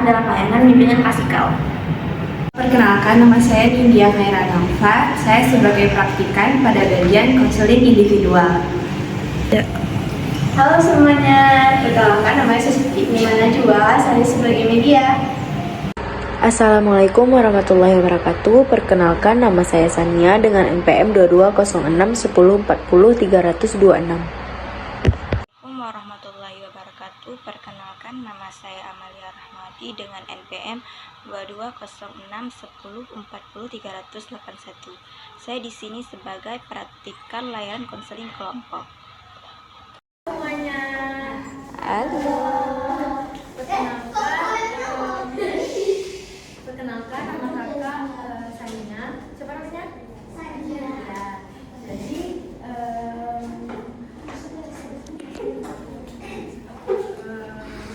dalam layanan bimbingan klasikal. Perkenalkan, nama saya Nindya Khairanalfa. Saya sebagai praktikan pada bagian konseling individual. Halo semuanya, perkenalkan nama saya Susti Najwa, saya sebagai media. Assalamualaikum warahmatullahi wabarakatuh. Perkenalkan, nama saya Sania dengan NPM 220610400326. Assalamualaikum warahmatullahi wabarakatuh. Perkenalkan, nama saya Amalia Rahmawati dengan NPM 220610400381. Saya di sini sebagai praktikan layanan konseling kelompok. Semuanya. Halo. Perkenalkan nama kakak Sania. Siapa namanya? Sania. Ya. Jadi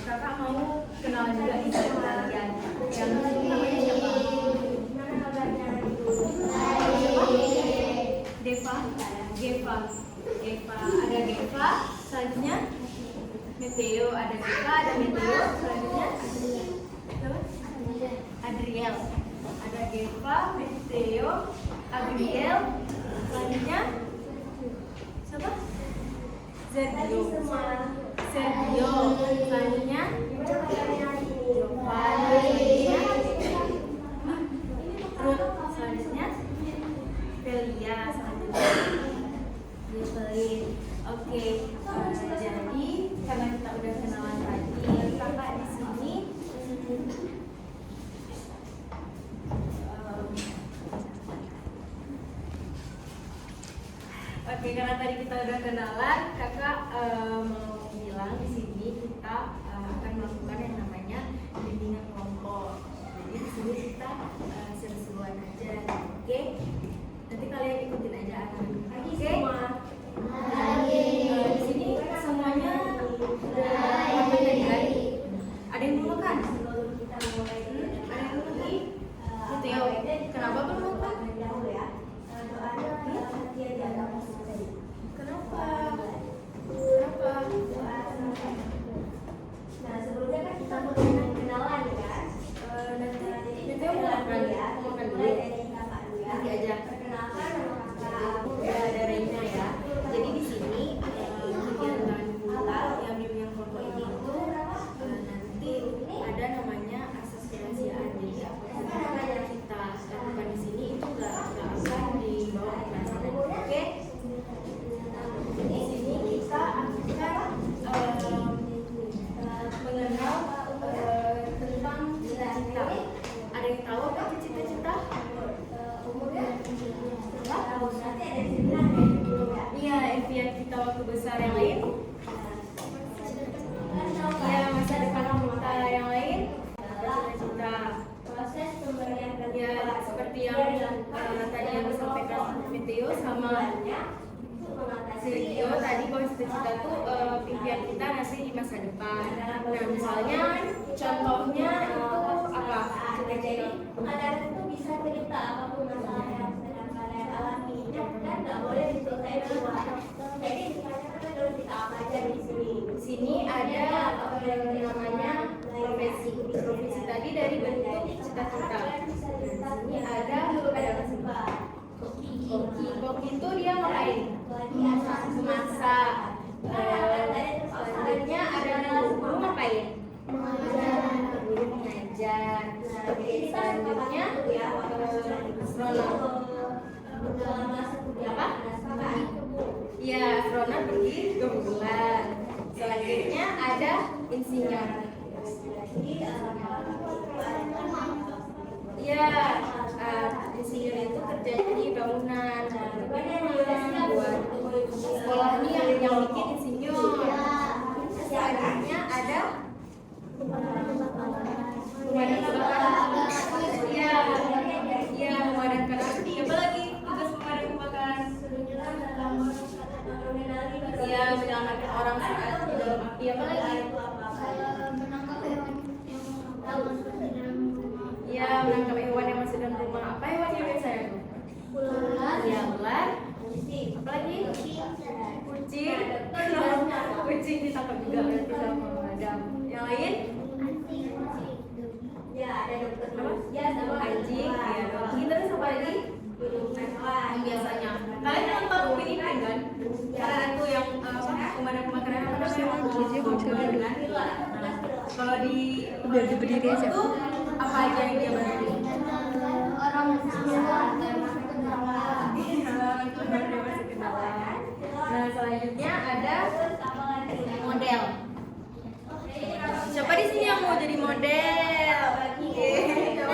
kakak mau kenalan juga di kalian. Yang ini namanya siapa? Gimana kabarnya? Deva. Ada Deva. Selanjutnya Meteo. Ada Deva, ada Meteo. Selanjutnya Adriel. Ada Deva, Meteo, Adriel. Selanjutnya siapa? Sergio. Selanjutnya Ruth. Selanjutnya Velia. Selanjutnya Jocelyn. Oke, jadi karena kita udah kenalan tadi, kakak di sini Oke, karena tadi kita udah kenalan, kakak mau bilang di sini kita akan melakukan yang namanya bimbingan kelompok. Jadi di sini kita seru-seruan aja, oke? Nanti kalian ikutin aja arahan. Oke? Di sini semuanya udah makan tadi kan? Ada yang belum makan? Ada yang belum nih? Teo, kenapa belum makan? Kenapa? Nah, sebelumnya kan kita mau kenalan kan? Nanti Teo mau makan dulu. Nanti aja. Perkenalkan nama kakak. Udah ada Reina ya. Jadi di sini kegiatan kita yang bimbingan kelompok ini itu nanti ada namanya asas kerahasiaan. Jadi apa yang kita lakukan di sini itu nggak akan dibawa ke masyarakat. Oke? Di sini kita akan mengenal tentang cita-cita. Ada yang tahu apa itu cita-cita? Iya, impian kita waktu besar yang lain. Iya, masa depan kita yang lain. Cita-cita. Proses pemberian ya seperti yang tadi yang disampaikan Meteo sama Sergio tadi, bahwa cita-cita tuh impian kita nanti di masa depan. Nah, misalnya contohnya itu apa? Jadi anak itu bisa cerita apapun masalah yang sedang kalian alami dan nggak boleh diselesaikan di luar. Jadi misalnya kita harus kita apa aja di sini. Di sini ada yang namanya profesi. Profesi tadi dari bentuk cita-cita. Ini ada koki itu dia ngapain? Memasak. Selanjutnya ada guru ngapain? Guru mengajar. Selanjutnya astronot. Apa? Iya, astronot pergi ke bulan. Selanjutnya ada insinyur. Iya, insinyur itu kerja di bangunan. Buat sekolah ini yang bikin insinyur. Selanjutnya ada pemadam kebakaran. Iya, memadamkan api. Apa lagi tugas pemadam kebakaran? Iya, menyelamatkan orang saat di dalam api. Apa lagi? Iya, menangkap hewan yang masih dalam rumah. Apa hewannya biasanya? Ular. Iya, ular. Apa lagi? Kucing. Kucing ditangkap juga berarti sama pemadam. Yang lain? diri aja. itu apa aja yang dia bantu? Nah, selanjutnya ada model. Siapa di sini yang mau jadi model? Siapa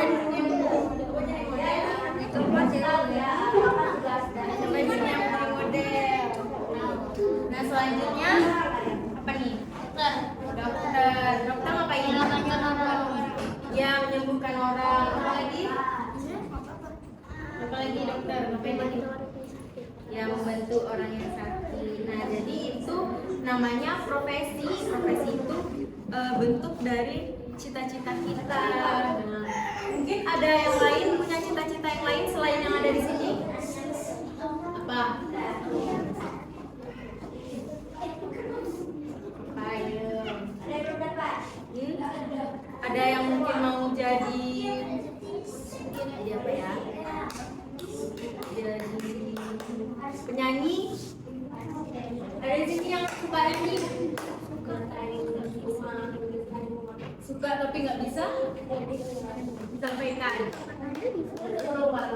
di sini yang mau jadi model? Siapa di sini yang mau jadi model? Nah, selanjutnya apa nih? Dokter ngapain? Ya, menyembuhkan orang. Apa lagi? Dokter ngapain lagi? Ya, membantu orang yang sakit. Nah, jadi itu namanya profesi. Profesi itu bentuk dari cita-cita kita. Nah, mungkin ada yang lain punya cita-cita yang lain selain yang ada di sini. Apa? Ada yang mungkin mau jadi apa ya? Jadi penyanyi. Ada di sini yang suka nyanyi? Suka tapi nggak bisa disampaikan.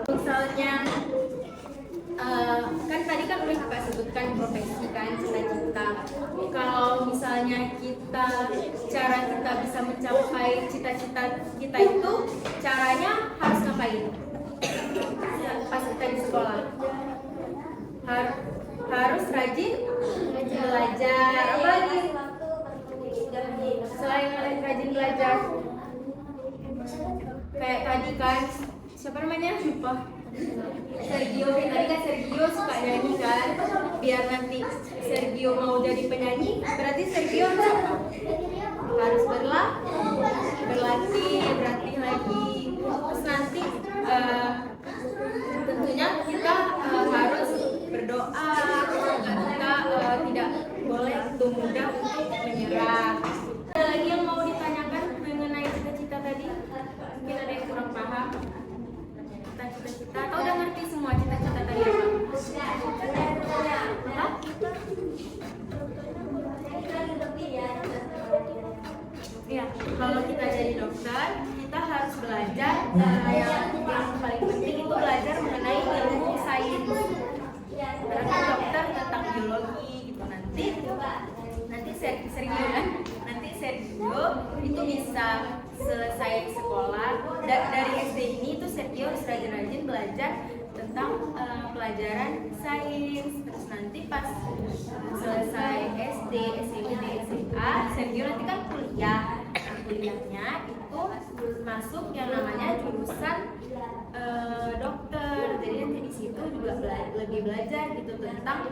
Misalnya kan tadi kan udah kakak sebutkan profesi kan, cita-cita. Kalau misalnya cara kita bisa mencapai cita-cita kita itu caranya harus ngapain? Pas kita di sekolah harus rajin belajar. Apa lagi selain rajin belajar? Kayak tadi kan, siapa namanya? Lupa. Sergio, tadi kan Sergio suka nyanyi kan. Biar nanti Sergio mau jadi penyanyi, berarti Sergio harus berlatih lagi. Terus nanti tentunya kita harus berdoa. Kita tidak boleh mudah untuk menyerah. Ada lagi yang mau ditanyakan mengenai cita-cita tadi? Mungkin ada yang kurang paham. Cita-cita atau udah ngerti semua cita-cita tadi apa? Ya, kalau kita jadi dokter, kita harus belajar yang paling penting itu belajar mengenai ilmu sains. Karena dokter tentang biologi gitu nanti Sergio kan, nanti Sergio itu bisa selesai sekolah dari SD ini itu Sergio harus rajin-rajin belajar tentang pelajaran sains. Terus nanti pas selesai SD, SMP, SMA, Sergio nanti kan kuliahnya itu masuk yang namanya jurusan dokter. Jadi nanti di situ juga lebih belajar gitu tentang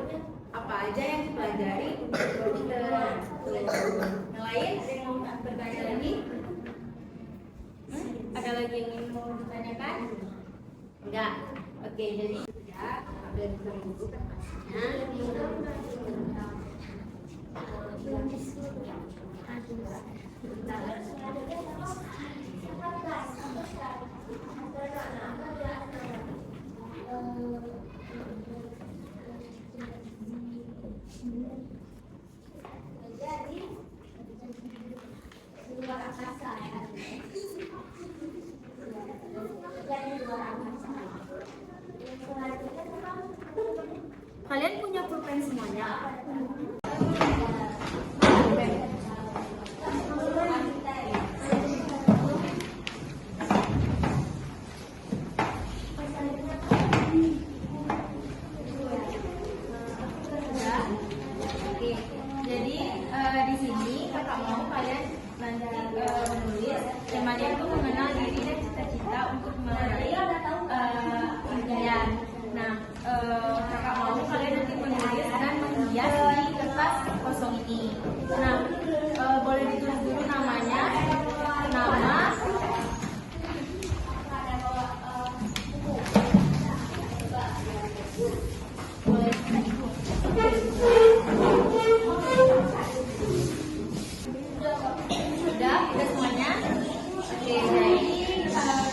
apa aja yang dipelajari dokter. Yang lain ada yang mau bertanya lagi? Ada lagi yang ingin mau ditanyakan? Enggak. Oke, jadi ya ambil buku Kalian punya pulpen semuanya? Oke, jadi di sini kakak mau kalian nanti menulis temanya itu mengenal diri dan cita-cita untuk meraih impian. Nah, kakak mau kalian nanti menulis dan menghias di kertas kosong ini. Nah, boleh ditulis dulu namanya, nama, udah semuanya. Oke, jadi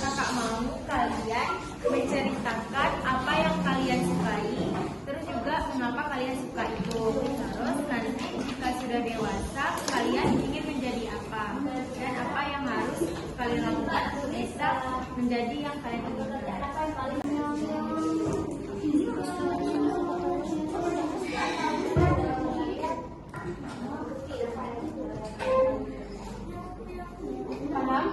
kakak mau kalian menceritakan apa yang kalian sukai, terus juga mengapa kalian suka itu. Terus nanti jika sudah dewasa kalian ingin menjadi apa dan apa yang harus kalian lakukan bisa menjadi yang kalian inginkan. Paham?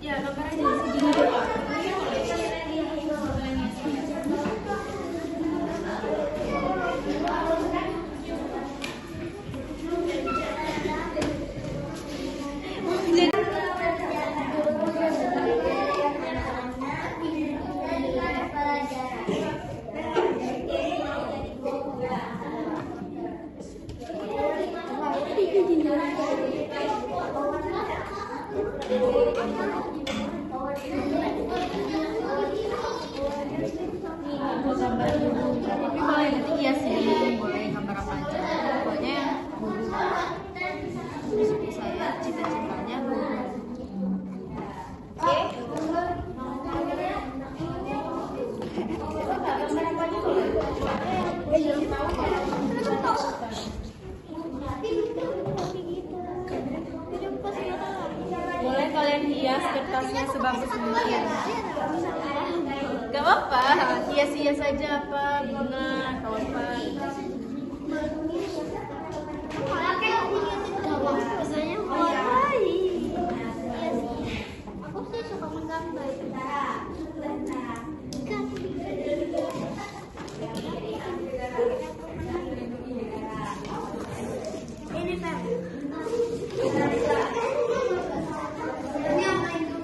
Ya, banyak. Tapi boleh nanti ya sih, boleh gambar apa aja. Pokoknya guru saya cita-citanya guru. Boleh kalian hias kertasnya sebagus mungkin. Gak apa-apa, hias-hias saja apa, bunga, atau apa. Biasanya mulai. Aku sih suka menggambar. Ini Pak. Ini apa ini?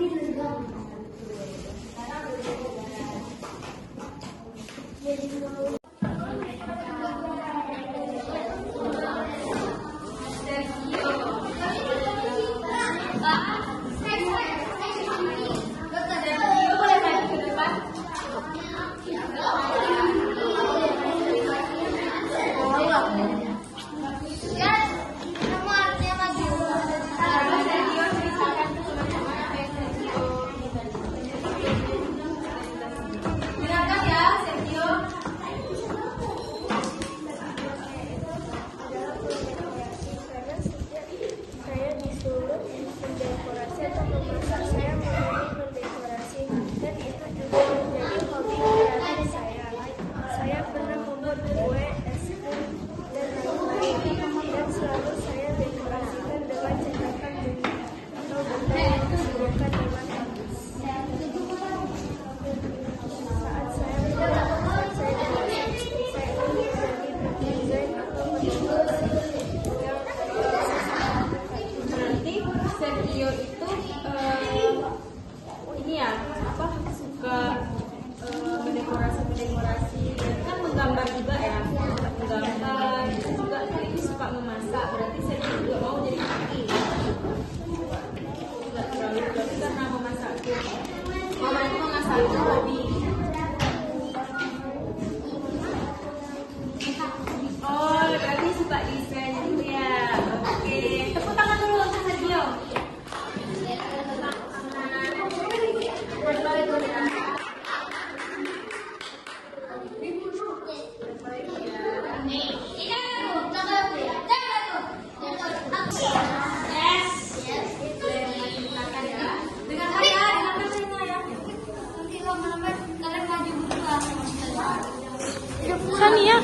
Sania.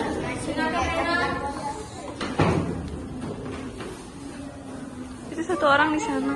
Itu satu orang di sana.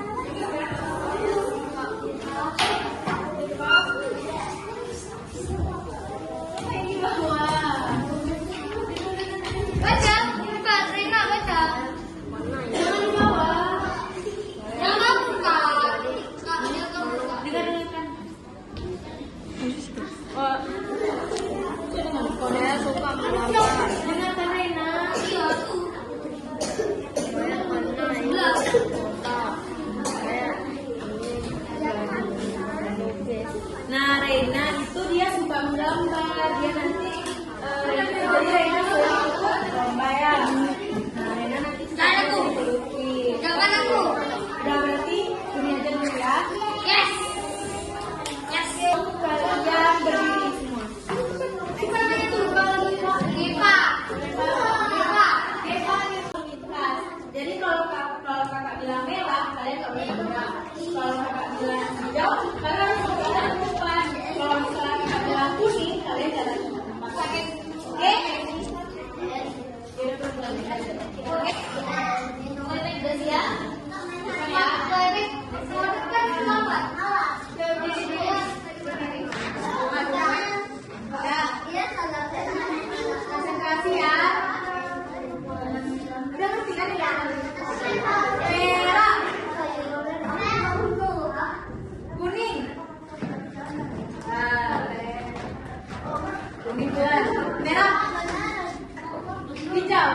hijau.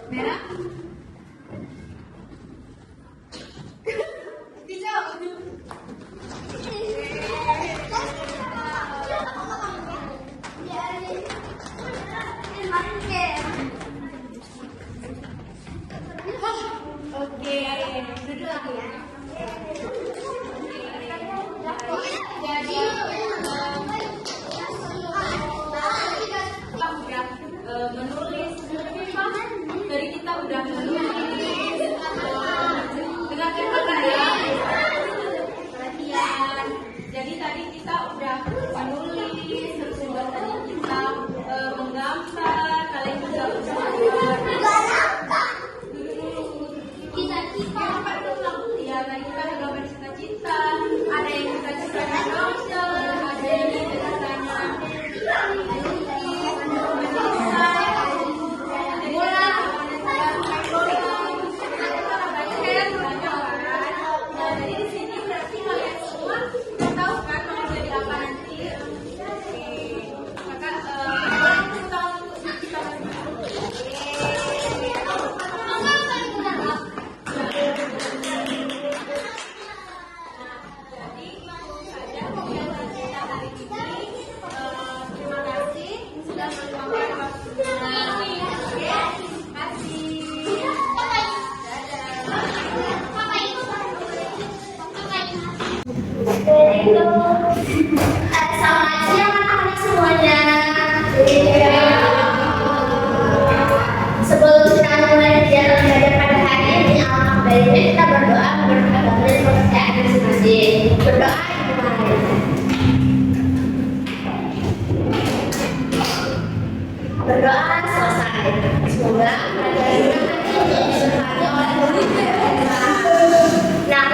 Merah. Hijau. Oke, duduk lagi ya. Jadi menulis dari kita udah menulis dengan kata ya latihan. Jadi tadi kita udah menulis, terus juga tadi kita menggambar, kalian juga udah ya tadi kita udah gambar cita-cita, ada yang kita cita-cita dokter, ada yang cita-citanya Selamat siang anak-anak semuanya. Sebelum kita mulai kegiatan belajar pada hari ini, alangkah baiknya kita berdoa berdoa dari kepercayaan masing-masing. Berdoa dimulai. Berdoa selesai. Semoga pelajaran kita hari ini diberkati oleh Tuhan. Nah,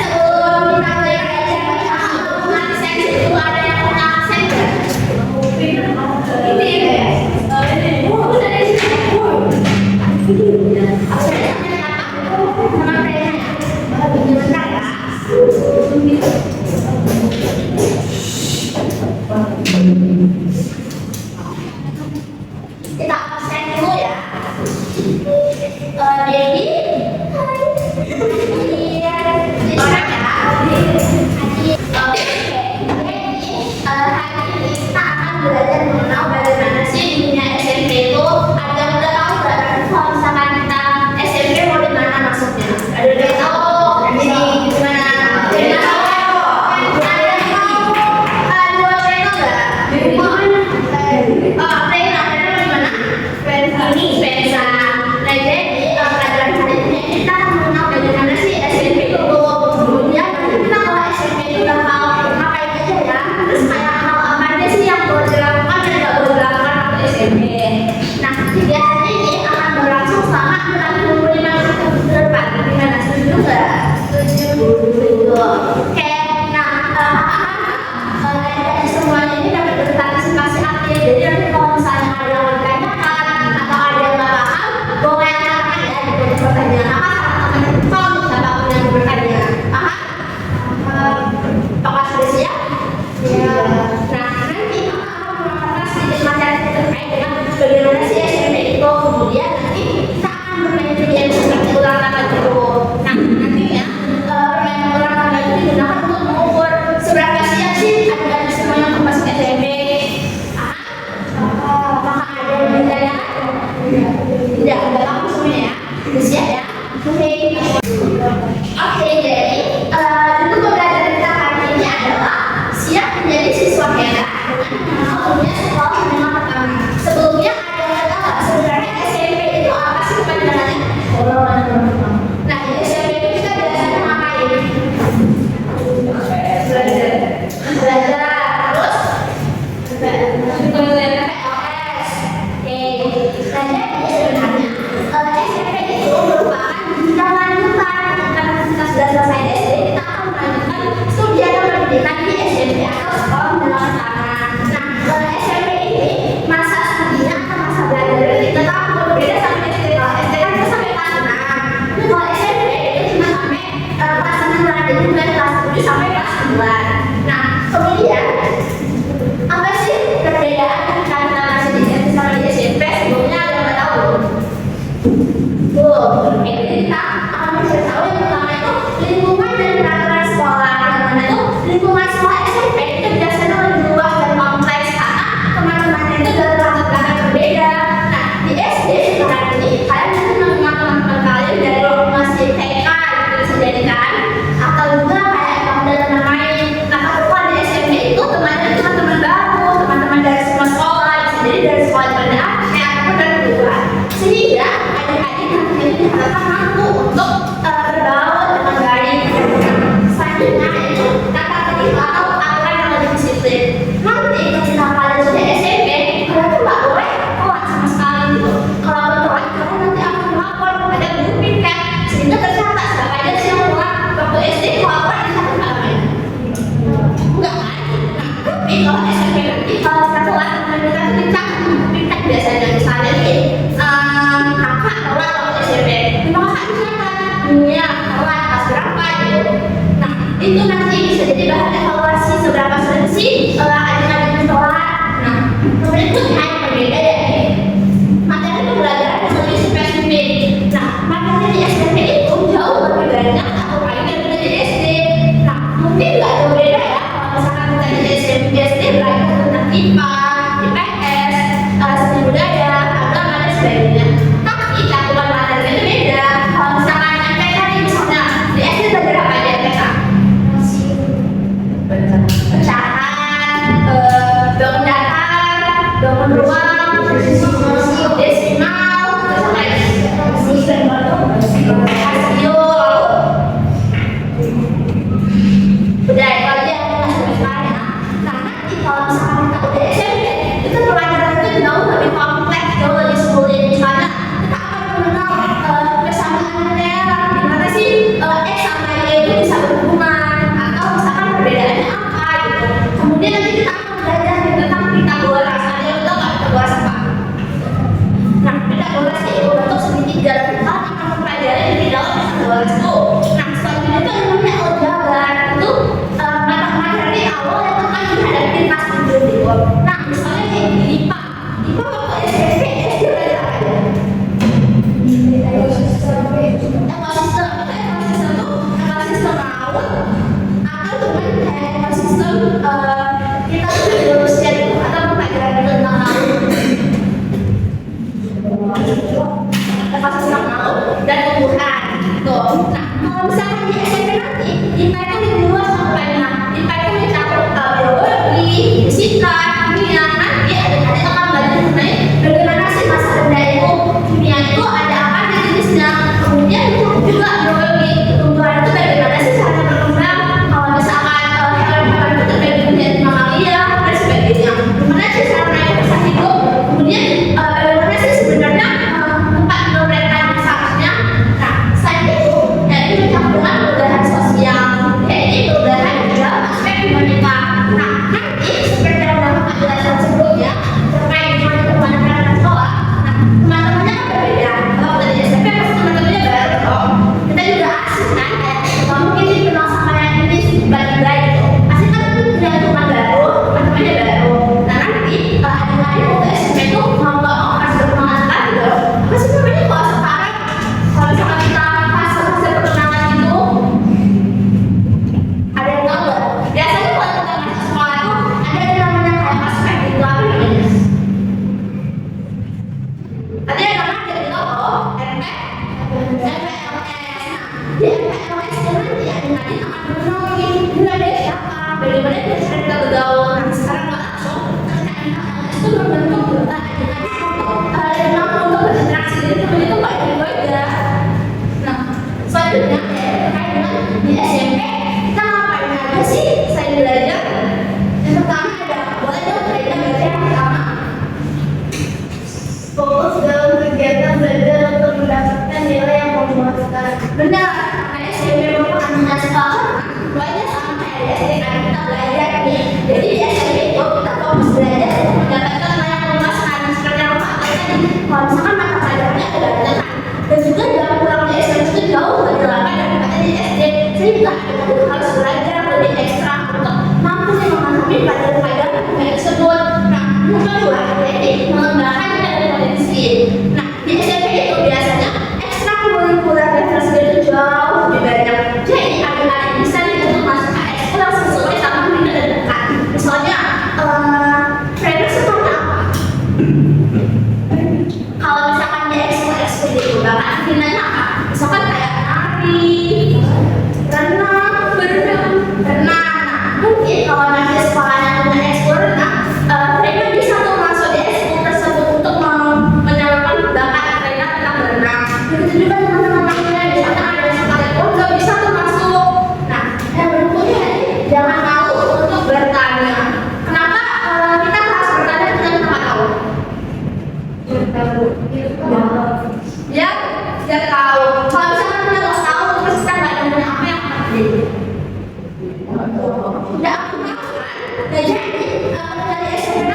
sebelum kita mulai absen itu ada yang punya absen nggak? Ini ya? Dari sini. Absennya sama mereka ya? Bentar ya. Kita absen dulu ya. Debbie. Orang ya. Hari ini kita akan belajar mengenal bagaimana sih dunia SMP itu. Ada yang udah tahu nggak? Kalau misalkan kita SMP mau di mana masuknya? Ada yang tahu? Ini gimana? Ada yang tahu? Ada yang tahu? Dua channel nggak? Rena di mana? Ini Spensa. Nah jadi pelajaran hari ini kita akan mengenal bagaimana sih SMP itu. Kemudian kita kalau SMP itu udah tahu ngapain aja ya. Terus kayak hal apa aja sih yang boleh dilakukan dan nggak boleh dilakukan waktu SMP. Nah kegiatan ini akan berlangsung selama 65 menit ke depan. Gimana, setuju nggak? Setuju. Oke. Nah dari semuanya ini dapat berpartisipasi aktif. Jadi nanti kalau misalnya ada yang ditanyakan atau ada yang nggak paham, boleh tanyakan ya di kolom pertanyaan. Kalau siapapun yang bertanya, paham? Apakah sudah siap? Ya. Nah, nanti akan melakukan sedikit materi terkait dengan bagaimana sih SMP itu. Kemudian nanti kita akan bermain game seperti ulang tangga gitu. Nah, nantinya permainan ulang tangga itu digunakan untuk mengukur seberapa siap sih adik-adik semua yang masuk SMP. Apakah ada yang bertanya? Tidak, udah langsung semuanya ya. Sudah siap ya? Oke, jadi untuk pembelajaran kita hari ini adalah siap menjadi siswa hebat dengan mengenal dunia sekolah menengah pertama. Sebelumnya ada yang tahu nggak sebenarnya SMP itu apa sih kepanjangannya? Nah, di SMP itu kita biasanya ngapain? Belajar. Terus? PLS. Oke. Nah, jadi sebenarnya SMP itu merupakan jenjang lanjutan. Karena kita sudah selesai SD, kita akan melanjutkan studi atau pendidikan di SMP atau sekolah menengah pertama. Nah, SMP ini nanti kalau SMP nanti kalau satuan kita tuh dicak biasanya misalnya nih kakak telat waktu SMP, lima kakak misalkan ya telat kelas berapa gitu. Nah itu nanti bisa jadi bahan evaluasi seberapa sering sih adik-adik telat. Nah kemudian itu hanya berbeda ya materi pembelajaran yang lebih spesifik. Nah materi di SMP itu jauh lebih banyak atau paling dari di SD. Nah mungkin nggak jauh beda ya kalau misalkan kita di SMP belajar tentang IPA, IPS, seni budaya, agama dan sebagainya. Tapi cakupan materinya itu beda. Kalau misalkan MPK nih misalnya di SD belajar apa aja MPK? Pecahan, bangun datar, bangun ruang, desimal, terus apa lagi? Rasio, udah itu aja yang kita sebutkan ya. Nah nanti kalau misalkan kita udah SMP itu pelajaran itu jauh lebih kompleks, jauh lebih sulit. Misalnya kita akan mengenal persamaan linear, gimana sih X sama Y itu bisa berhubungan, atau misalkan perbedaannya apa gitu. Kemudian nanti kita akan belajar tentang Pitagoras. Ada yang tahu nggak Pitagoras apa? Nah Pitagoras itu bentuk segitiga vertikal yang akan mempelajari di dalam Pitagoras itu. Nah selanjutnya itu namanya aljabar, itu mata materi awal yang akan dihadapi pas di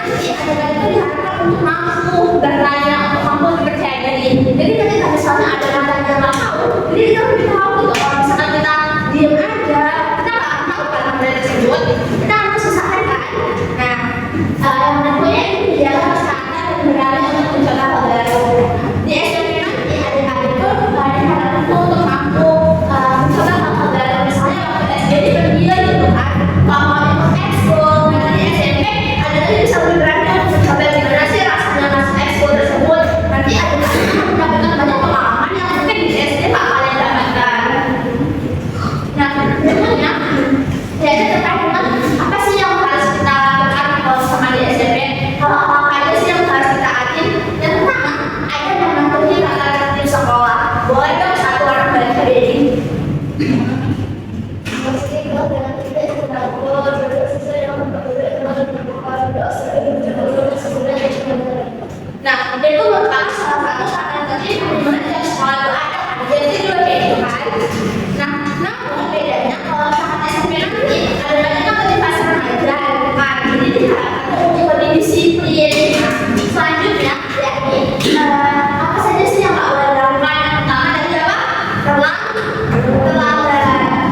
nanti adegan itu diharapkan untuk mampu bertanya, mampu percaya diri. Jadi ketika misalnya ada matanya nggak tahu, jadi kita lebih tahu gitu. Kalau misalkan kita diem aja, kita nggak akan tahu kan materi tersebut, kita akan kesusahan kan. Nah, yang tentunya ini dijaga saatnya dan berani untuk mencoba hal baru. Di SMP nanti adik-adik itu diharapkan untuk mampu mencoba hal-hal baru. Misalnya waktu SD di pendidikan gitu kan, kalau mau ikut ekskul, nanti di SMP adik-adik bisa lebih berani untuk mencoba gimana sih rasanya masuk ekskul tersebut. Nanti adik-adik akan mendapatkan banyak pengalaman yang mungkin di SD tak kalian dapatkan. Nah, tentunya jadi terkait dengan apa sih yang harus kita lakukan kalau sama di SMP, kalau apa aja sih yang harus kita atin. Yang pertama, ada yang menentukan tata tertib sekolah. Boleh dong satu orang balik ke Dedi. Nah, dia itu merupakan salah satu tata tertib di mana tiap sekolah itu ada. Jadi juga kayak gitu kan. Nah, namun bedanya kalau saat SMP nanti ada banyak motivasi remaja kan. Jadi diharapkan untuk lebih disiplin. Nah, selanjutnya yakni apa saja sih yang nggak boleh dilakukan? Yang pertama tadi apa? Terlambat.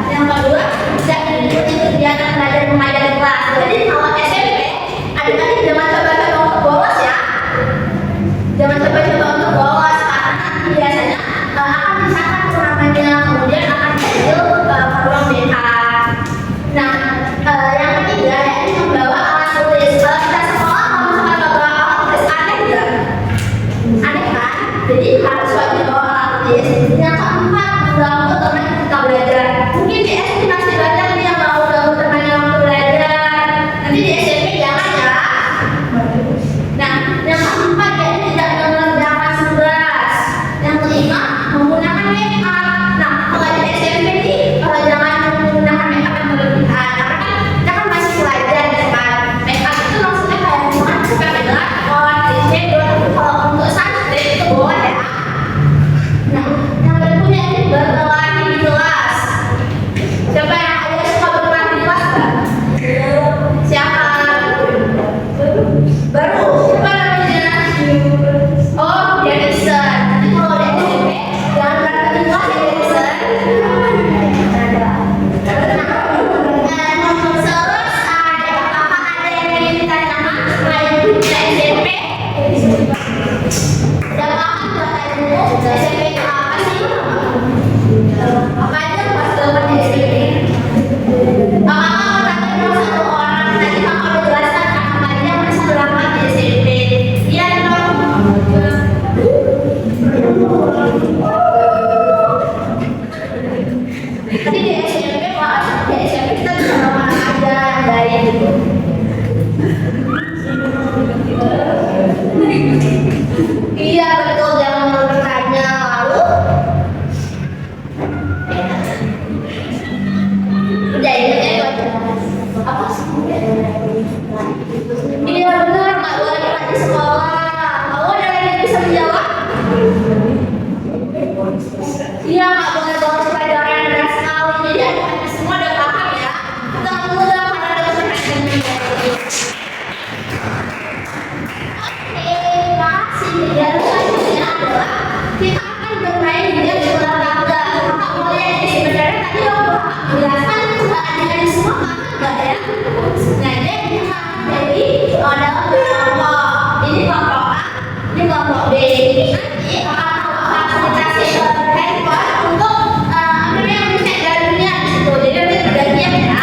Yang kedua, tidak mengikuti kegiatan belajar mengajar di kelas. Jadi kalau SMP, adik-adik jangan coba-coba untuk bolos ya. Jangan coba-coba untuk bolos karena nanti biasanya akan dicatat turnamennya, kemudian akan diambil ke ruang BK. Nah, yang ketiga yakni membawa alat tulis. Kalau kita sekolah kalau misalkan bawa alat tulis aneh nggak? Aneh kan? Jadi harus wajib bawa alat tulis. Yang keempat, mengganggu teman kita belajar. Mungkin di SD masih banyak nih yang ganggu temannya waktu belajar. Nanti di SMP jangan ya. Nah, yang keempat yakni tidak mengerjakan tugas. Yang kelima, menggunakan make up. Nah, kalau di SMP nih, jangan menggunakan make up yang berlebihan. Karena kan kita kan masih pelajar ya kan. Make up itu maksudnya kayak misalkan kita pakai lakon, eyeshadow. Tapi kalau untuk sunscreen itu boleh ya. Nah, yang berikutnya ini berkelahi di kelas. Siapa yang ada suka berkelahi di kelas nggak? Siapa? Baru. Siapa namanya? Oh, Denison. Nanti kalau di SMP jangan berkelahi di kelas ya Denison. Nah, selesai. Apakah ada yang ingin ditanyakan selain di SMP? Ada paham nggak tadi SMP itu apa sih? Apa aja pas dapat di SMP? Apakah mau tanya dong satu orang? Tadi kakak udah jelaskan apa aja yang bisa dilakukan di SMP. Iya dong. Tadi di SMP Pak, di SMP kita bisa melakukan apa aja yang baik gitu. Iya betul, jangan bertanya lalu. Udah ingat ya itu aja. Apa sih? Iya benar, nggak boleh bertanya di sekolah. Kamu ada lagi yang bisa menjawab? Iya nggak boleh bawa pelajaran yang berat sekali. Jadi adik-adik semua udah paham ya. Kita mudah karena ada perhatian juga. Oke, makasih. Dan selanjutnya adalah kita akan bermain game bola tangga. Kakak boleh di sebenarnya tadi waktu menjelaskan adik-adik semua paham nggak ya? Nah, jadi kita akan jadi dalam kelompok. Ini kelompok A, ini kelompok B. Nanti akan fasilitasi handphone untuk ambil yang bisa dari dunia di situ. Jadi nanti bergantian ya.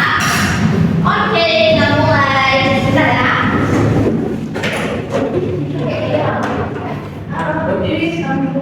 Oke, kita mulai. Sebentar ya. Berdiri sampai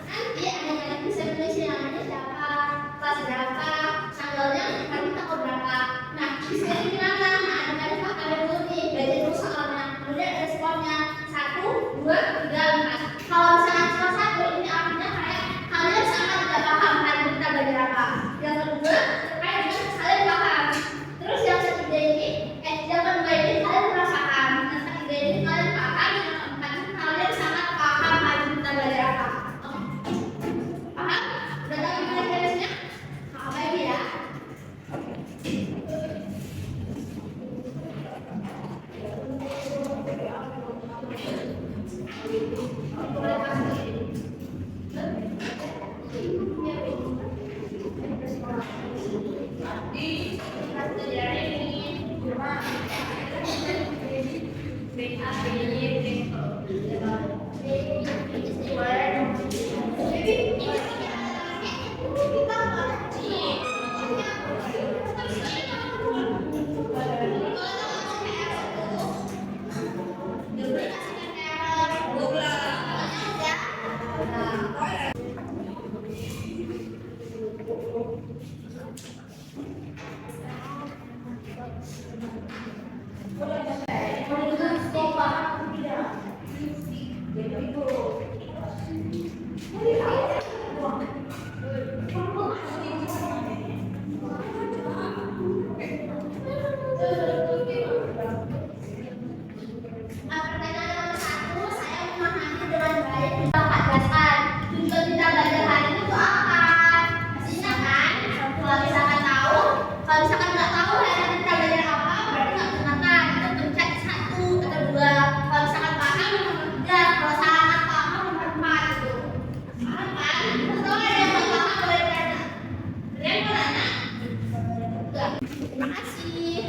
Nanti anak-anak bisa menulis namanya siapa. Pertanyaan nomor 1, saya memahami dengan baik tentang 14-an. Tujuan kita belajar hari ini itu apa? Pastinya kan? Kalau misalkan tahu, kalau misalkan nggak tahu hari ini kita belajar apa, berarti nggak gunakan. Kita pencet 1 atau 2. Kalau misalkan paham, nomor 3. Kalau sangat paham, nomor 4 gitu. Paham kan? Atau ada yang nggak paham boleh tanya. Kalian mau tanya? Enggak. Terima kasih.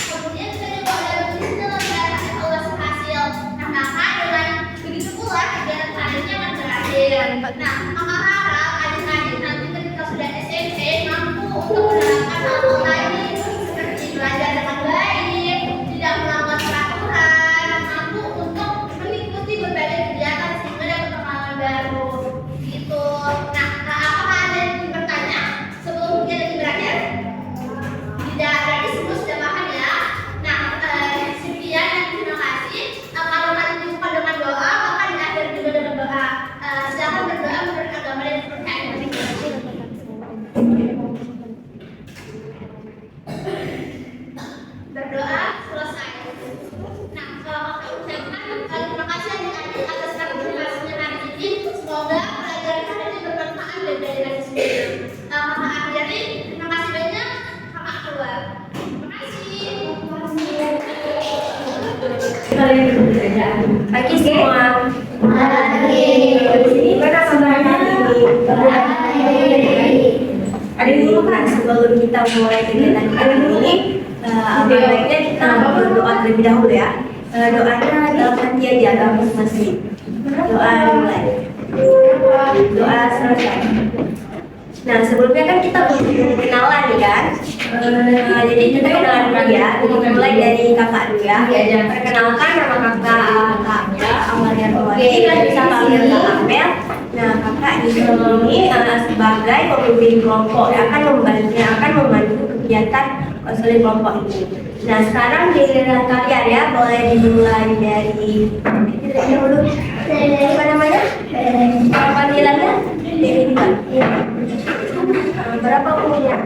Kemudian kita juga ada penyelenggaraan evaluasi hasil. Nah, maka dengan begitu pula kegiatan selanjutnya akan berakhir. Nah, maka harap adik-adik nanti ketika sudah SMP mampu untuk menerapkan hal lain seperti belajar dengan baik, tidak melanggar peraturan, mampu untuk mengikuti berbagai kegiatan sehingga dapat pengalaman baru. Gitu. Nah, apakah ada yang ingin bertanya sebelum kegiatan ini berakhir? Tidak, berarti semua sudah paham ya. Nah, sekian dan terima kasih. Kalau nanti dibuka dengan doa, maka di akhir juga dengan doa. Silakan berdoa menurut agama dan kepercayaan masing-masing. Berdoa selesai. Nah, kalau kakak ucapkan terima kasih adik-adik atas partisipasinya hari ini. Semoga pelajaran hari ini bermanfaat dan dari hari semua. Kakak akhiri, terima kasih banyak. Kakak keluar. Terima kasih. Pagi semua. Pagi. Di sini pada kabarnya ada dulu kan sebelum kita mulai kegiatan hari ini, baiknya kita berdoa terlebih dahulu ya. Doanya dalam hati aja, dalam masing-masing. Doa mulai. Doa selesai. Nah, sebelumnya kan kita belum kenalan nih kan. Jadi kita kenalan dulu ya. Mulai dari kakak dulu ya. Perkenalkan nama kakak Amalia Rawati, kan bisa panggil Kak Amel. Nah, kakak di sini sebagai pemimpin kelompok akan membantu kegiatan konseling kelompok ini. Nah, sekarang giliran kalian ya, boleh dimulai dari dulu. Dari apa namanya? Panggilannya? Dari mana? Berapa umurnya?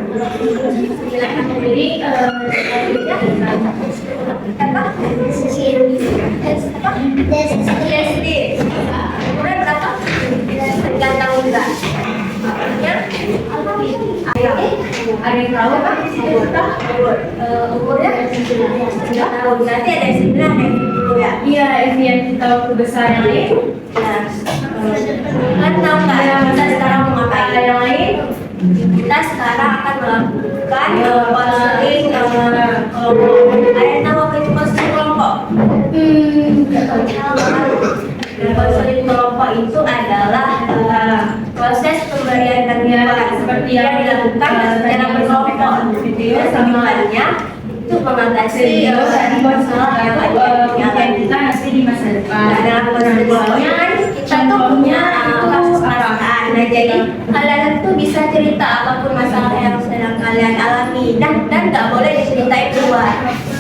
Silakan berdiri. Apa? SD. Umurnya berapa? 9 tahun juga. Ada yang tahu kan? Umurnya 9 tahun. Berarti ada 9 ada yang 10 ya? Iya, yang kita waktu besar yang lain. Nah, kan tahu nggak kita sekarang mau ngapain? Yang lain? Kita sekarang akan melakukan konseling kelompok. Ada yang tahu apa itu konseling kelompok? Konseling kelompok itu adalah proses pemberian bantuan seperti yang dilakukan secara berkelompok. Tujuannya itu mengatasi masalah yang ada kita nanti di masa depan. Dalam konseling kelompoknya kan kita tuh punya perasaan. Nah, jadi kalian tuh bisa cerita apapun masalah yang sedang kalian alami dan nggak boleh diceritain keluar.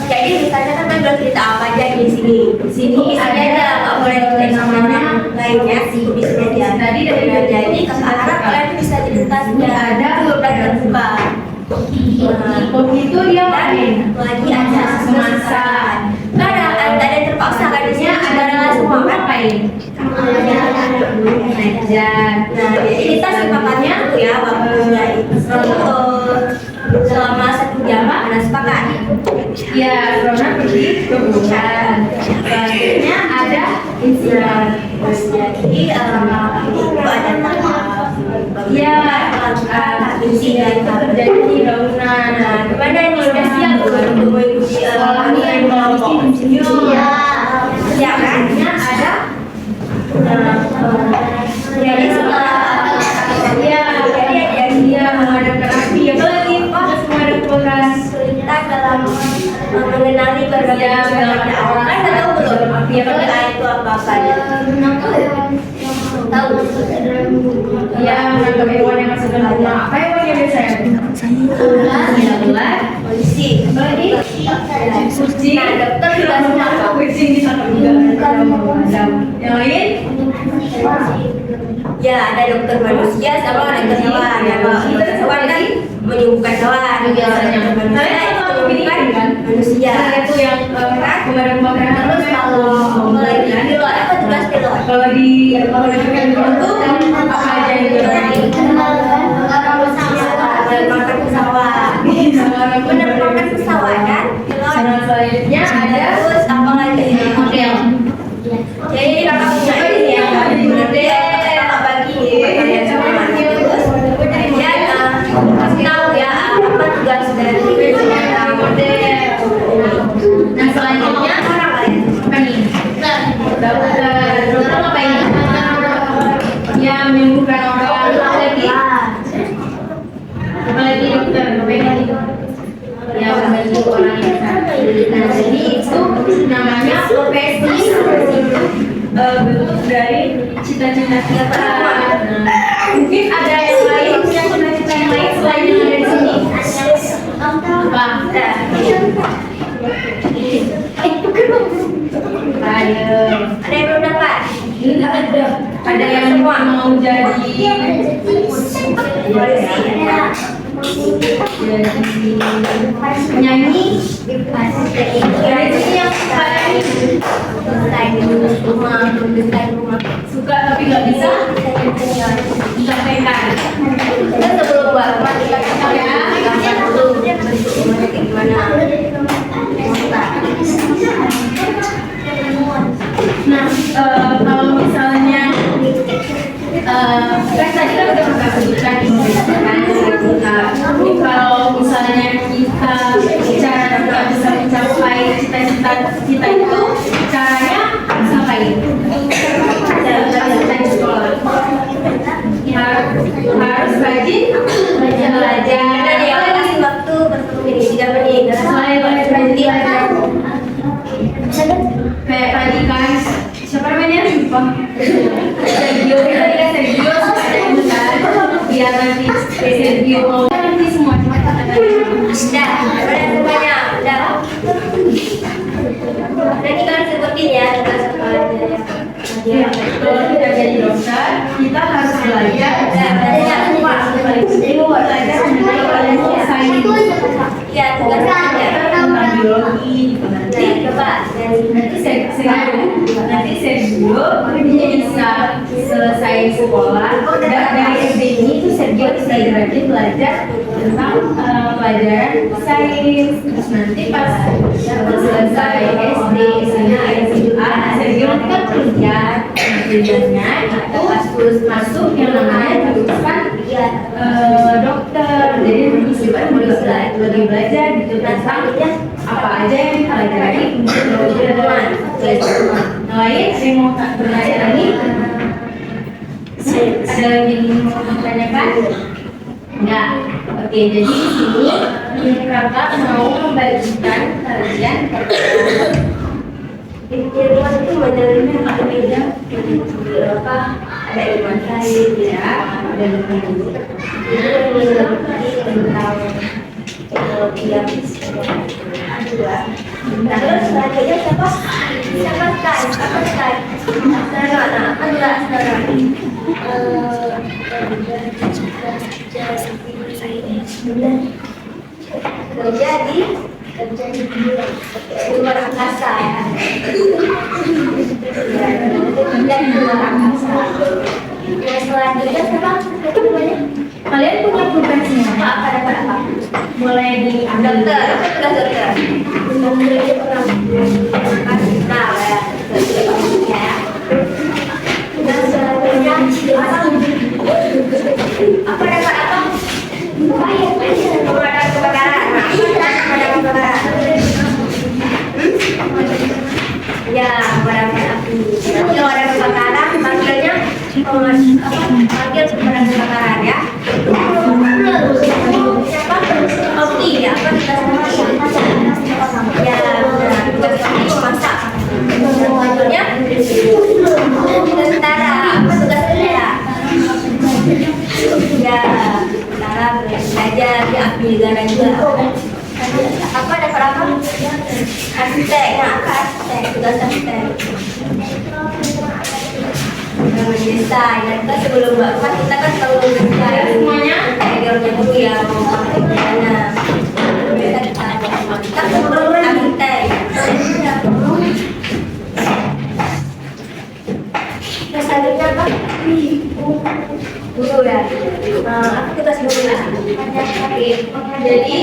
Jadi misalnya kan kalian cerita apa aja di sini. Di sini aja nggak boleh diceritain sama orang lainnya. Di sini aja. Jadi kakak harap kalian bisa jadi kertasnya Ada. udah terbuka. Begitu dia Lagi ada memasak. Kadang ada yang terpaksa kadangnya ada langsung makan. Ngapain? Belajar. Nah, jadi kita sepakatnya tuh ya waktunya itu selama 1 jam ada sepakat. Ya, Rona pergi ke bukan. Selanjutnya ada istirahat. Jadi itu ada tahap. Ya, isinya itu terjadi di bangunan. Nah, gimana nih spesial untuk mengikuti latihan kelompok? Iya. Ya kan? Ada. Jadi setelah Dia memadamkan api yang terus memadamkan kita dalam mengenali berbagai macam orang kan tahu belum api yang kita itu apa saja tahu ya menangkap hewan yang masuk ke rumah. Apa hewannya biasanya? Ular, polisi kucing, nah dokter juga sama kucing ditangkap juga. Yang lain? ya ada dokter manusia sama dokter hewan ya kalau dokter hewan kan menyembuhkan hewan Biasanya. dokter manusia itu menyembuhkan manusia Itu yang pemadam kebakaran terus kalau lagi di luar apa tugas pilot kalau di kebakaran itu apa aja yang menerbangkan pesawat menerbangkan pesawat kan pilot selanjutnya ada terus apa lagi hotel. jadi kakak punya ini ya nanti kakak bagi pertanyaan sama mana terus kemudian kasih tahu ya apa tugas dari model Nah selanjutnya orang lain apa nih? Dokter ngapain? Ya menyembuhkan orang. Apalagi dokter ngapain lagi? Ya membantu orang yang sakit. Nah jadi itu namanya profesi bentuk dari cita-cita kita. Mungkin ada yang lain punya cita-cita yang lain selain yang ada di sini. Apa? Ayo. ada yang belum dapat Ada yang mau jadi penyanyi. Dari sini yang suka suka tapi nggak bisa disampaikan. kan sebelum buat rumah kita dulu bentuk rumahnya kayak gimana Nah, kalau misalnya kan tadi kan udah kita sebutkan kalau misalnya kita bicara tentang bisa mencapai cita-cita kita itu caranya harus ngapain? Cita-cita di sekolah harus rajin belajar. ada dia kasih waktu bertemu ini 3 menit Selain rajin belajar kayak tadi kan siapa namanya lupa Sergio suka ada itu kan biar nanti Sergio mau nanti semua udah semuanya udah nanti kan sebutin ya tugas sekolahnya ya kalau kita jadi dokter kita harus belajar belajar semua belajar mengenai sains ya tugasnya tentang biologi nanti coba nanti Sergio bisa selesai sekolah dan dari SD ini tuh Sergio bisa rajin belajar tentang pelajaran sains. Terus nanti pas selesai SD SMA Sergio nanti kan kuliah. Kerjanya itu pas lulus masuk yang namanya jurusan dokter. Jadi lebih belajar gitu tentang apa aja yang dipelajari untuk kedokteran. Lain saya mau bertanya lagi. Ada lagi yang mau ditanyakan? Enggak. Oke, jadi di sini kakak mau membagikan kalian ilmuwan itu modelnya berbeda apa ada ilmuwan sains ya ada ilmuwan tentang teknologi yang ada. Nah terus selanjutnya siapa Astana Kerja di luar angkasa ya. Kerja di luar angkasa. Yang selanjutnya sekarang Kalian punya profesinya apa? apa? Mulai di Dokter, apa tugas dokter? Dokter itu orang kasih tahu ya. Ya. Dan selanjutnya apa dapat apa? Pemadam kebakaran. Pemadam kebakaran. Ya, pemadam api. Kalau ada kebakaran, panggilnya panggil pemadam kebakaran ya. Siapa? Oke, apa tugas memasak? Ya, benar. Tugas kami memasak. Selanjutnya, tentara. Apa tugas tentara? Ya, tentara belajar di abdi negara juga. Apa dapat apa? Arsitek. Nah, apa arsitek? Tugas arsitek. Mendesain. Dan kita sebelum bapak kita kan selalu mendesain semuanya. Interiornya dulu ya, mau pakai gimana? Kita sebelum arsitek. Selanjutnya apa? Guru ya. Apa tugas guru ya? Jadi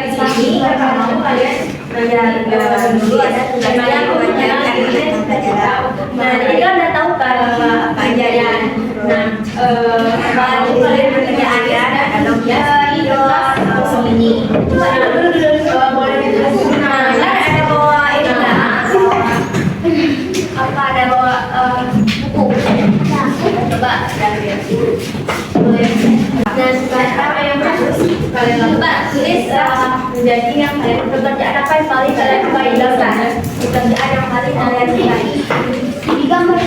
di sini kalau kalian Belajar dulu ada tugasnya mengajarkan pelajaran. Nah, jadi kan udah tahu kan pelajaran. Nah, baru kalian pekerjaan ya, ada dokter, pilot, ini. boleh dijelasin. Nah, kan ada bawa ini lah. Apa ada bawa buku? Coba dari dan sekarang yang harus kalian coba tulis menjadi yang kalian pekerjaan apa yang paling kalian sukai dalam pekerjaan yang paling kalian sukai digambar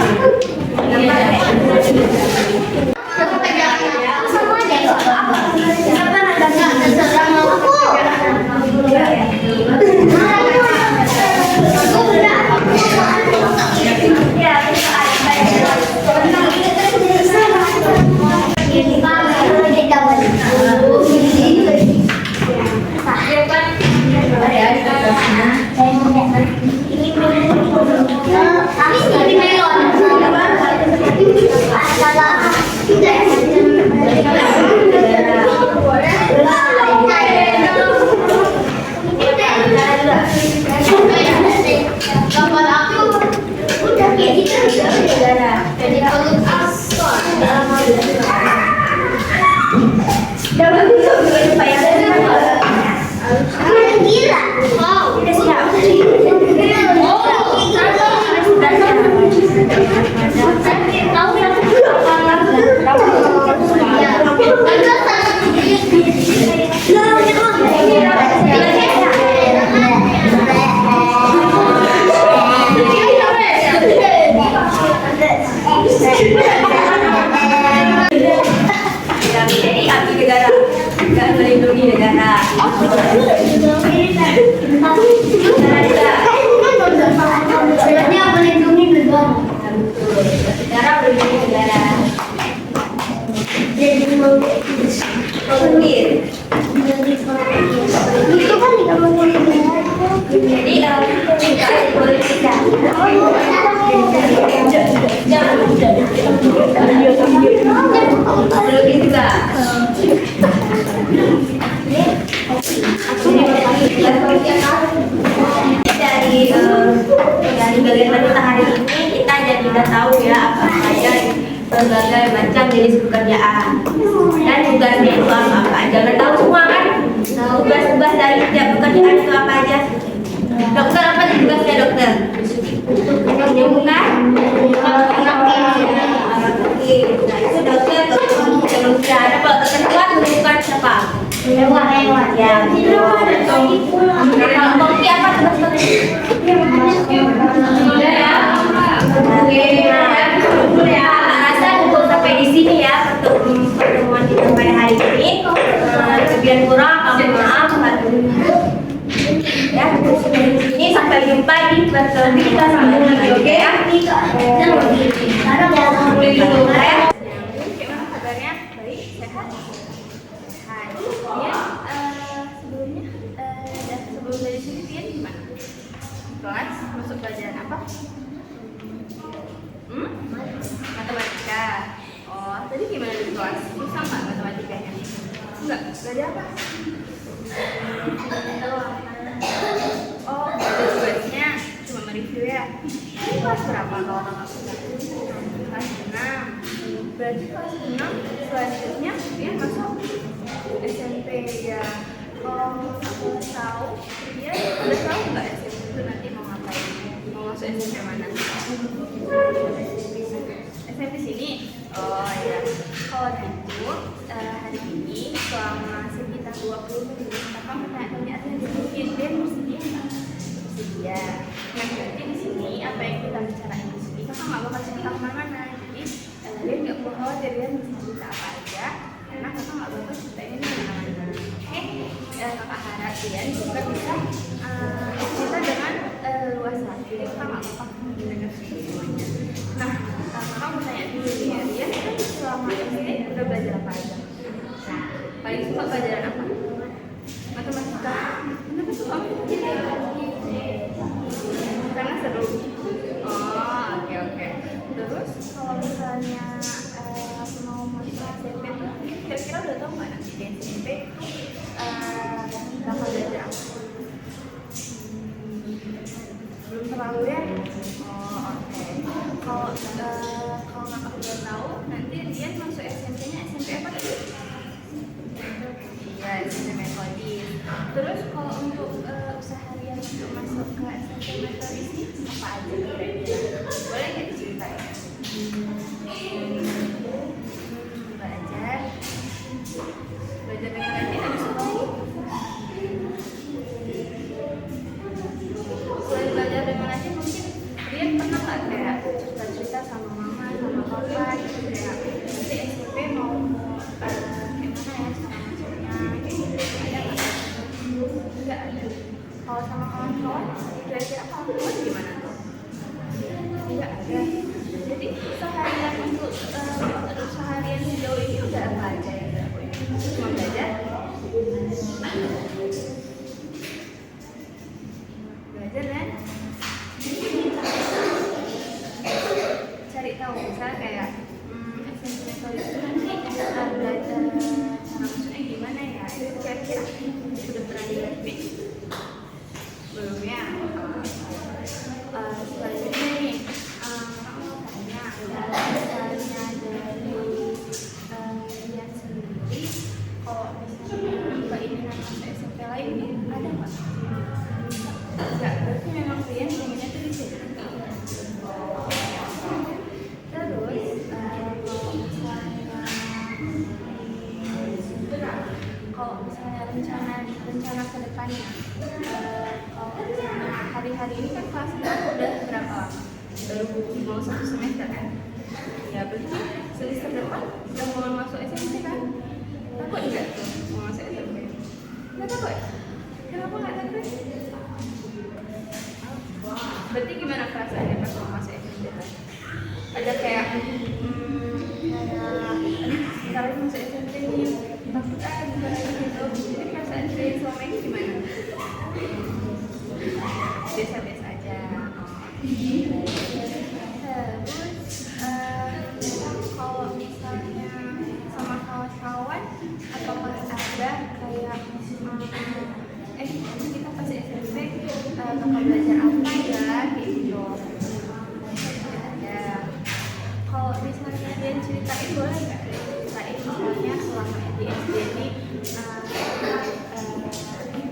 jadi abdi negara nggak melindungi negara. Sebenarnya melindungi negara. Negara melindungi negara. Jadi pemimpin. Itu kan tidak melindungi negara. Jadi kita politik ya. Dari bagian wanita hari ini kita jadi udah tahu ya apa saja berbagai macam jenis pekerjaan dan tugasnya itu apa aja. Udah tahu semua kan? Tugas-tugas dari setiap pekerjaan itu apa aja? Dokter apa sih tugasnya dokter? Menyembuhkan nah itu dokter manusia. Ada kalau tertentuan menyembuhkan siapa? Hewan ya. Kalau toki apa tugas toki? Rasa cukup sampai di sini ya untuk pertemuan kita pada hari ini. Sekian kurang, kami maaf. Ya, sampai di sini sampai jumpa di pertemuan kita selanjutnya. Oke ya? Gimana kabarnya? Baik, sehat. kelas masuk pelajaran apa? Matematika. Oh, tadi gimana di kelas? Susah nggak matematikanya? Enggak, belajar apa? Oh, ada tugasnya cuma mereview ya. Ini kelas berapa kalau kakak suka? Kelas 6. Berarti kelas 6 selanjutnya dia masuk SMP ya. Kalau aku tahu, dia udah tahu nggak SMP itu nanti mau ngapain? Mau masuk SMP mana? SMP sini? Oh ya. Kalau gitu, hari ini selama sekitar 20 menit, kakak pertanyaan yang mungkin dia bersedia nggak? Bersedia. Nah, berarti di sini apa yang kita bicarain di sini, kakak nggak bakal cerita kemana-mana. Jadi dia nggak perlu khawatir, dia bisa cerita apa aja, karena kakak nggak bakal ceritain ini kemana-mana. Oke, kakak harap dia juga bisa cerita dengan luas hati. Jadi kakak nggak bakal mendengar semuanya. Nah, kakak mau tanya dulu nih ya, dia kan selama SD udah belajar apa aja? Paling suka pelajaran apa? Matematika. Kenapa suka matematika? Karena seru. Oh, oke. Terus kalau misalnya mau masuk SMP tuh kira-kira udah tahu nggak nanti di SMP tuh bakal belajar apa? Belum terlalu ya? Oh, oke. Kalau kakak udah tahu, nanti Rian masuk SMP-nya SMP apa tadi? Iya, SMP Metodis. Terus kalau untuk usaha Rian untuk masuk ke SMP Metodis ini apa aja kira-kira? Boleh nggak diceritain? Belajar dengan rajin, habis itu lagi? Selain belajar dengan rajin, mungkin Rian pernah nggak kayak cerita-cerita sama mama, sama papa gitu, kayak nanti SMP mau gimana ya cara masuknya, kayak gitu, ada nggak? Nggak ada. Kalau sama kawan-kawan, kira-kira kawan-kawan gimana tuh? Nggak ada. Jadi seharian untuk seharian sejauh ini udah apa aja yang dilakuin? Cuma belajar? Belajar dan cari tahu, misalnya kayak SMP Metodis itu nanti belajar cara masuknya gimana ya? Itu kira-kira sudah pernah dilihat? Belum ya? Selanjutnya nih, misalnya dari Rian sendiri, kalau misalnya keinginan masuk SMP lain nih, ada nggak? Enggak, berarti memang Rian pengennya tuh di sini. Terus kalau misalnya rencana ke depannya, kalau misalnya hari-hari ini kan kelas 6 udah berapa lama? Baru mau 1 semester kan? Ya berarti semester depan udah mau masuk SMP kan? Takut nggak tuh mau masuk SMP? Nggak takut? Kenapa nggak takut? Berarti gimana perasaannya pas mau masuk SMP kan? Ada kayak kalau masuk SMP nih takut gimana gitu. Jadi perasaan dari selama ini gimana? Biasa-biasa aja. Terus kalau misalnya sama kawan-kawan, apakah ada kayak kita pas SMP bakal belajar apa ya gitu? Ya, kalau misalnya dia ceritain boleh nggak? Ceritain misalnya selama di SD ini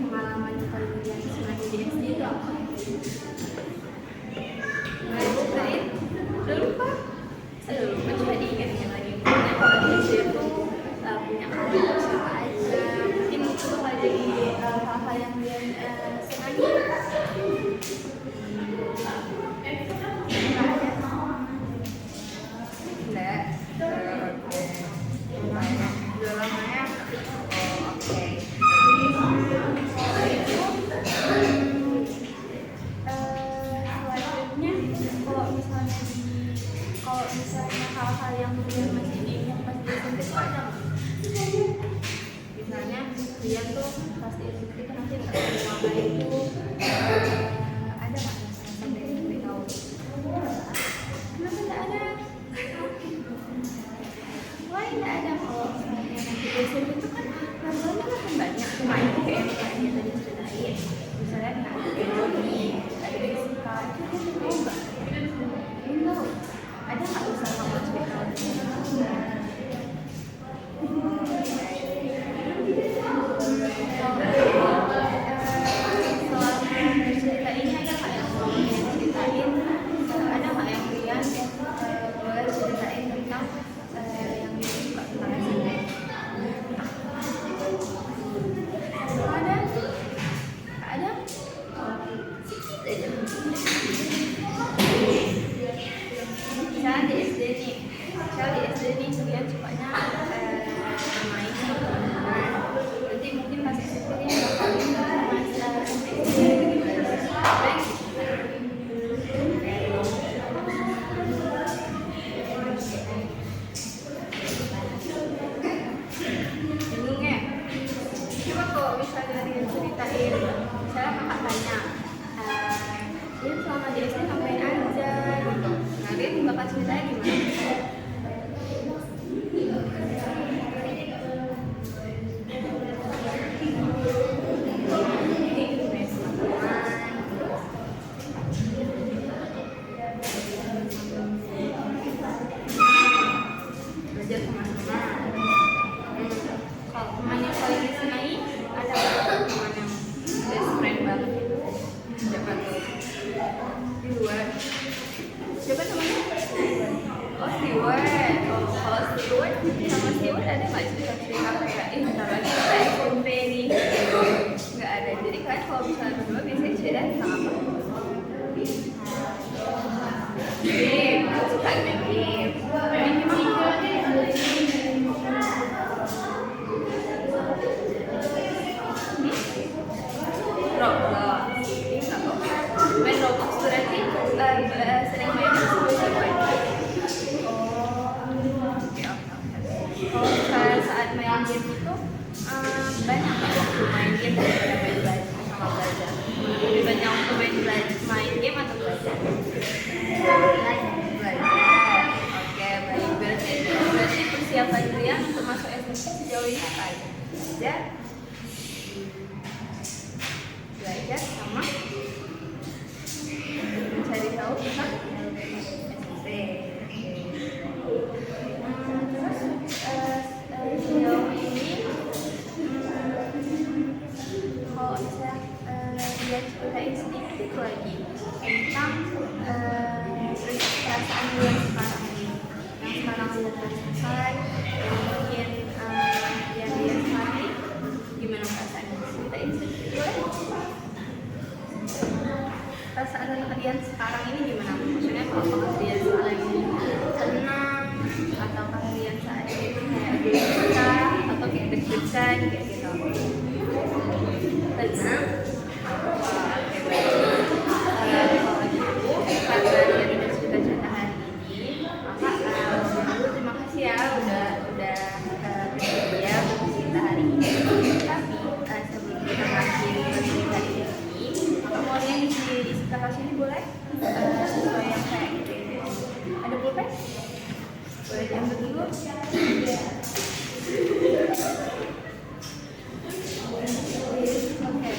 pengalaman kalian selama di SD itu apa? Udah lupa? Coba diingat-ingat lagi. Misalnya kalau di SD tuh punya hal siapa aja, mungkin itu bakal jadi hal-hal yang dia senangi. Enggak? Oke. Udah lama ya? Oh, oke. Selanjutnya, kalau misalnya hal-hal yang dia masih diingat pas di SMP itu ada nggak? Misalnya dia tuh pas di SMP itu nanti nggak mau apa itu, ada nggak? jadi saya sampein aja gitu. Nah Rian bakal ceritanya gimana? Belajar teman-teman. Kalau teman yang paling disenangi ada teman yang best friend banget itu siapa tuh? Di luar. Siapa namanya? Oh Stewart. Oh kalau Stewart sama Stewart ada nggak cerita-cerita kayak ini bentar lagi kita SMP nih? Nggak ada. Jadi kalian kalau misalnya berdua biasanya cerita tentang apa? Game. Aku suka main game. Main game apa? Roblox. Ini nggak apa-apa. Main Roblox berarti sering main sama siapa? Kalau misalnya saat main game itu banyak waktu main game daripada main belajar sama belajar. Lebih banyak waktu main game atau belajar? Belajar. Oke, baik. Berarti persiapan Rian untuk masuk SMP sejauh ini apa aja? Belajar sama mencari tahu tentang SMP. Terus sejauh ini kalau bisa dia ceritain sedikit lagi tentang perasaan dia sekarang ini, yang sekarang sudah selesai, mungkin yang dia sekarang ini gimana perasaannya? Ceritain sedikit boleh? Perasaan kalian sekarang ini gimana? Maksudnya kalau kalian sekarang ini tenang atau kalian saat ini kayak susah atau kayak deg-degan kayak gitu? Tenang. Oke baik. Kalau gitu karena Rian udah cerita-cerita hari ini, maka dulu terima kasih ya udah bersedia bercerita hari ini. Tapi sebelum kita akhiri bercerita hari ini, maka mau Rian di sekitar sini boleh sesuai yang kayak gitu. Ada pulpen? Boleh diambil dulu. Oke,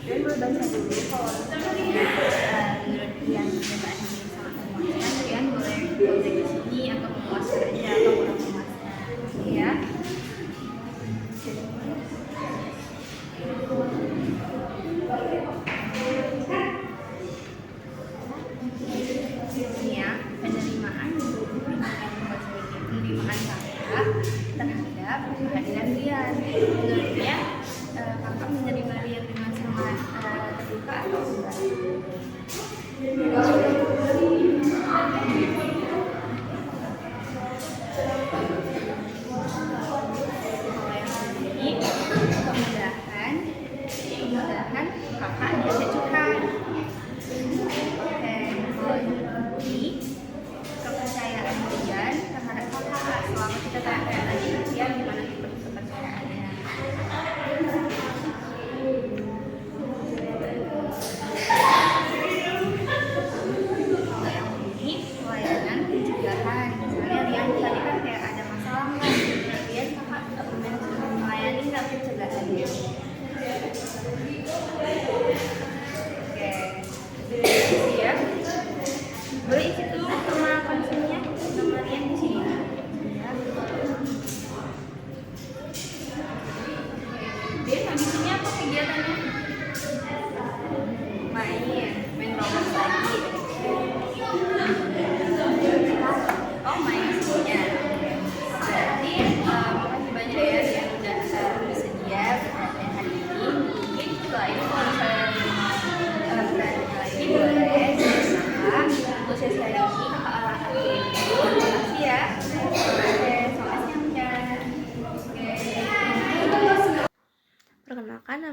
dan boleh baca dulu kalau menurut Rian perkataan ini sangat memuaskan. Rian boleh cek di sini atau memuaskan aja atau kurang memuaskan, ya. Ini ya, penerimaan saya terhadap kehadiran Rian. Menurut Rian, kakak menerima Rian dengan sangat terbuka atau enggak? Kalau yang ini mudah-mudahan kakak bisa curhat. Oke, kalau ini kepercayaan Rian terhadap kakak selama kita tanya tadi Rian gimana kepercayaannya?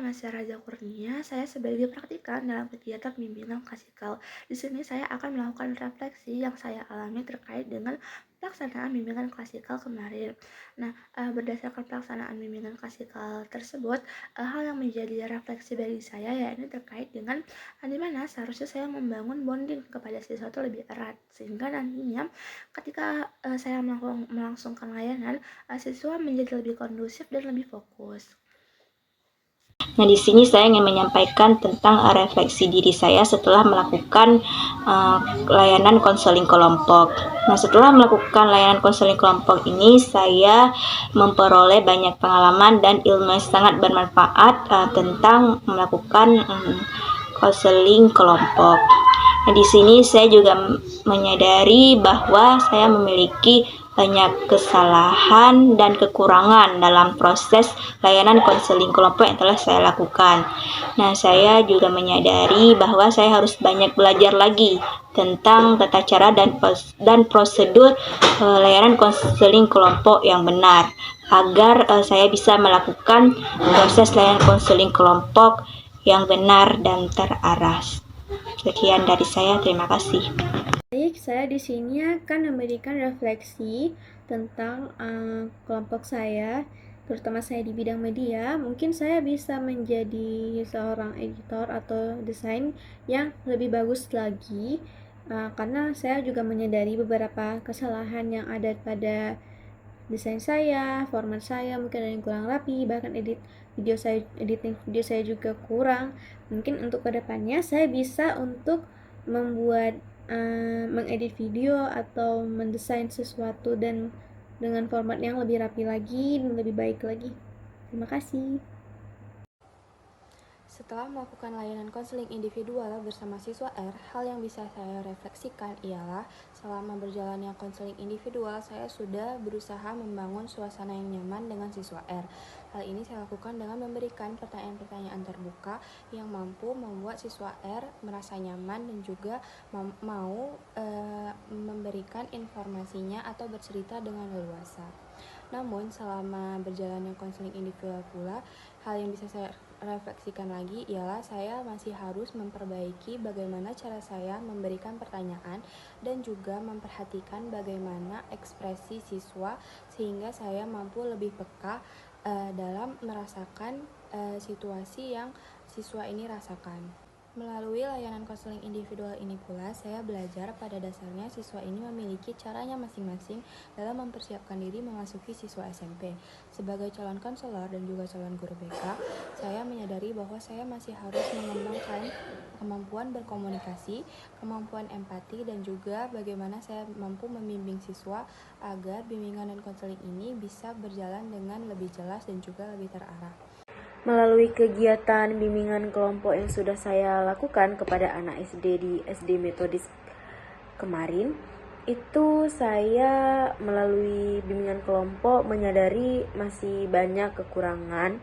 nama saya Raja Kurnia. Saya sebagai praktikan dalam kegiatan bimbingan klasikal. Di sini saya akan melakukan refleksi yang saya alami terkait dengan pelaksanaan bimbingan klasikal kemarin. Nah, berdasarkan pelaksanaan bimbingan klasikal tersebut, hal yang menjadi refleksi bagi saya yakni terkait dengan di mana seharusnya saya membangun bonding kepada siswa itu lebih erat, sehingga nantinya ketika saya melangsungkan layanan, siswa menjadi lebih kondusif dan lebih fokus. Nah, di sini saya ingin menyampaikan tentang refleksi diri saya setelah melakukan layanan konseling kelompok. Nah, setelah melakukan layanan konseling kelompok ini, saya memperoleh banyak pengalaman dan ilmu yang sangat bermanfaat tentang melakukan konseling kelompok. Nah, di sini saya juga menyadari bahwa saya memiliki banyak kesalahan dan kekurangan dalam proses layanan konseling kelompok yang telah saya lakukan. Nah, saya juga menyadari bahwa saya harus banyak belajar lagi tentang tata cara dan prosedur layanan konseling kelompok yang benar agar saya bisa melakukan proses layanan konseling kelompok yang benar dan terarah. Sekian dari saya, terima kasih. Baik, saya di sini akan memberikan refleksi tentang kelompok saya, terutama saya di bidang media. Mungkin saya bisa menjadi seorang editor atau desain yang lebih bagus lagi, karena saya juga menyadari beberapa kesalahan yang ada pada desain saya, format saya mungkin ada yang kurang rapi, bahkan editing video saya juga kurang. Mungkin untuk kedepannya saya bisa untuk membuat mengedit video atau mendesain sesuatu dan dengan format yang lebih rapi lagi dan lebih baik lagi. Terima kasih. Setelah melakukan layanan konseling individual bersama siswa R, hal yang bisa saya refleksikan ialah selama berjalannya konseling individual, saya sudah berusaha membangun suasana yang nyaman dengan siswa R. Hal ini saya lakukan dengan memberikan pertanyaan-pertanyaan terbuka yang mampu membuat siswa R merasa nyaman dan juga mau memberikan informasinya atau bercerita dengan leluasa. Namun, selama berjalannya konseling individual pula, hal yang bisa saya refleksikan lagi ialah saya masih harus memperbaiki bagaimana cara saya memberikan pertanyaan dan juga memperhatikan bagaimana ekspresi siswa sehingga saya mampu lebih peka dalam merasakan situasi yang siswa ini rasakan. Melalui layanan konseling individual ini pula, saya belajar pada dasarnya siswa ini memiliki caranya masing-masing dalam mempersiapkan diri memasuki siswa SMP. Sebagai calon konselor dan juga calon guru BK, saya menyadari bahwa saya masih harus mengembangkan kemampuan berkomunikasi, kemampuan empati, dan juga bagaimana saya mampu membimbing siswa agar bimbingan dan konseling ini bisa berjalan dengan lebih jelas dan juga lebih terarah. Melalui kegiatan bimbingan kelompok yang sudah saya lakukan kepada anak SD di SD Metodis kemarin, itu saya melalui bimbingan kelompok menyadari masih banyak kekurangan.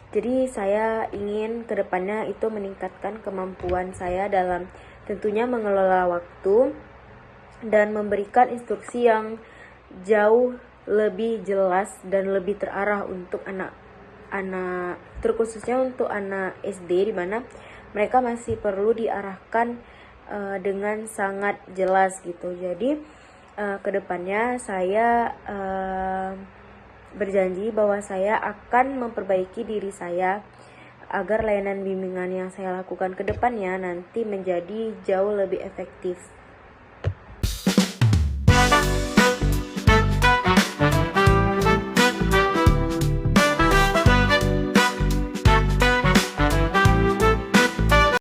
Jadi saya ingin kedepannya itu meningkatkan kemampuan saya dalam tentunya mengelola waktu dan memberikan instruksi yang jauh lebih jelas dan lebih terarah untuk anak terkhususnya untuk anak SD, di mana mereka masih perlu diarahkan dengan sangat jelas gitu. Jadi kedepannya saya berjanji bahwa saya akan memperbaiki diri saya agar layanan bimbingan yang saya lakukan kedepannya nanti menjadi jauh lebih efektif.